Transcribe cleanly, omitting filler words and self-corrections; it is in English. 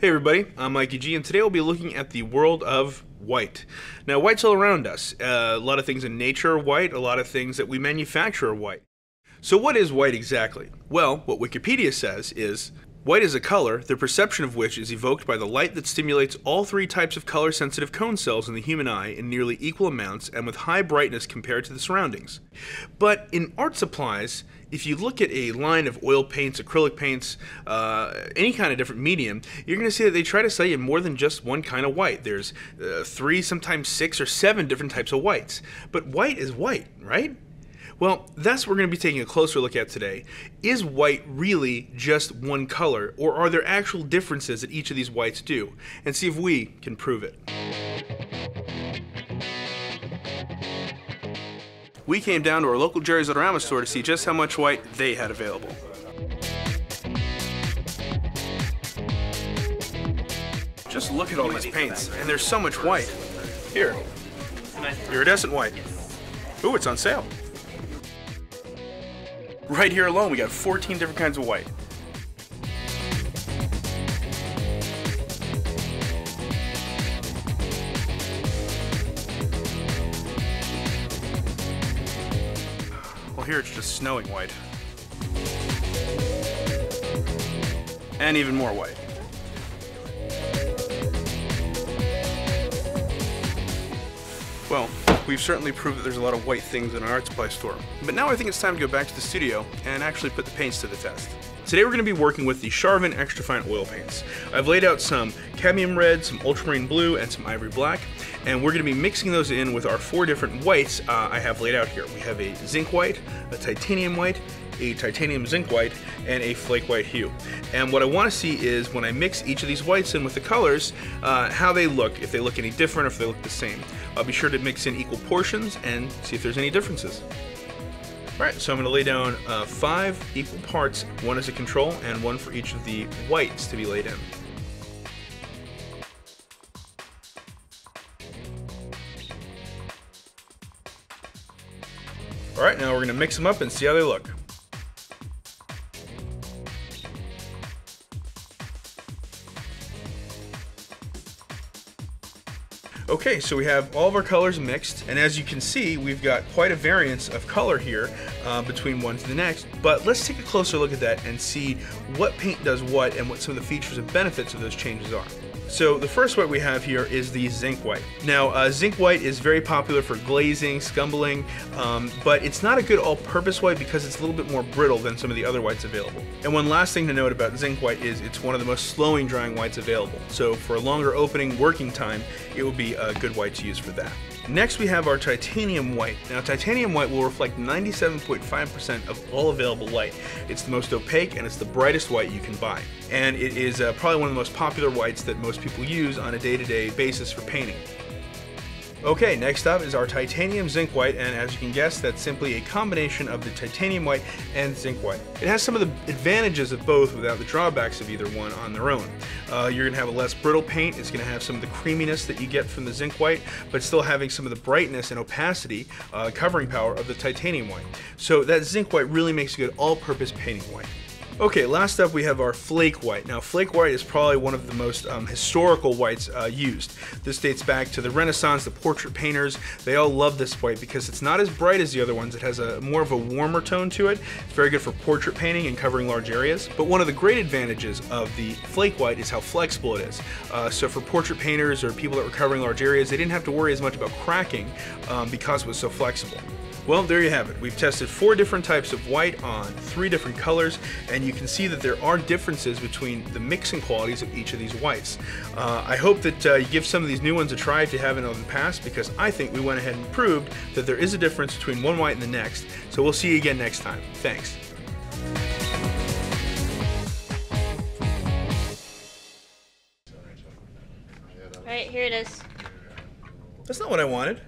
Hey everybody, I'm Mikey G, and today we'll be looking at the world of white. Now, white's all around us. A lot of things in nature are white, a lot of things that we manufacture are white. So what is white exactly? Well, what Wikipedia says is, white is a color, the perception of which is evoked by the light that stimulates all three types of color-sensitive cone cells in the human eye in nearly equal amounts and with high brightness compared to the surroundings. But in art supplies, if you look at a line of oil paints, acrylic paints, any kind of different medium, you're going to see that they try to sell you more than just one kind of white. There's 3, sometimes 6 or 7 different types of whites. But white is white, right? Well, that's what we're going to be taking a closer look at today. Is white really just one color, or are there actual differences that each of these whites do? And see if we can prove it. We came down to our local Jerrys Artarama store to see just how much white they had available. Just look at all these paints, and there's so much white. Here, iridescent white. Ooh, it's on sale. Right here alone, we got 14 different kinds of white. Well, here it's just snowing white. And even more white. Well, we've certainly proved that there's a lot of white things in our art supply store. But now I think it's time to go back to the studio and actually put the paints to the test. Today we're going to be working with the Charvin Extra Fine Oil Paints. I've laid out some cadmium red, some ultramarine blue, and some ivory black, and we're going to be mixing those in with our 4 different whites I have laid out here. We have a zinc white, a titanium white, a titanium zinc white, and a flake white hue. And what I want to see is when I mix each of these whites in with the colors, how they look, if they look any different, or if they look the same. I'll be sure to mix in equal portions and see if there's any differences. Alright, so I'm going to lay down 5 equal parts, 1 as a control and 1 for each of the whites to be laid in. Alright, now we're going to mix them up and see how they look. Okay, so we have all of our colors mixed, and as you can see, we've got quite a variance of color here between one to the next. But let's take a closer look at that and see what paint does what and what some of the features and benefits of those changes are. So the first white we have here is the zinc white. Now, zinc white is very popular for glazing, scumbling, but it's not a good all-purpose white because it's a little bit more brittle than some of the other whites available. And one last thing to note about zinc white is it's one of the most slowing drying whites available. So for a longer opening working time, it will be a good white to use for that. Next we have our titanium white. Now titanium white will reflect 97.5% of all available light. It's the most opaque and it's the brightest white you can buy. And it is probably one of the most popular whites that most people use on a day-to-day basis for painting. Okay, next up is our titanium zinc white, and as you can guess, that's simply a combination of the titanium white and zinc white. It has some of the advantages of both without the drawbacks of either one on their own. You're going to have a less brittle paint, it's going to have some of the creaminess that you get from the zinc white, but still having some of the brightness and opacity, covering power of the titanium white. So that zinc white really makes a good all-purpose painting white. Okay, last up we have our flake white. Now flake white is probably one of the most historical whites used. This dates back to the Renaissance, the portrait painters. They all love this white because it's not as bright as the other ones. It has a more of a warmer tone to it. It's very good for portrait painting and covering large areas. But one of the great advantages of the flake white is how flexible it is. So for portrait painters or people that were covering large areas, they didn't have to worry as much about cracking because it was so flexible. Well, there you have it. We've tested 4 different types of white on 3 different colors, and you can see that there are differences between the mixing qualities of each of these whites. I hope that you give some of these new ones a try if you haven't in the past, because I think we went ahead and proved that there is a difference between one white and the next. So we'll see you again next time. Thanks. Alright, here it is. That's not what I wanted.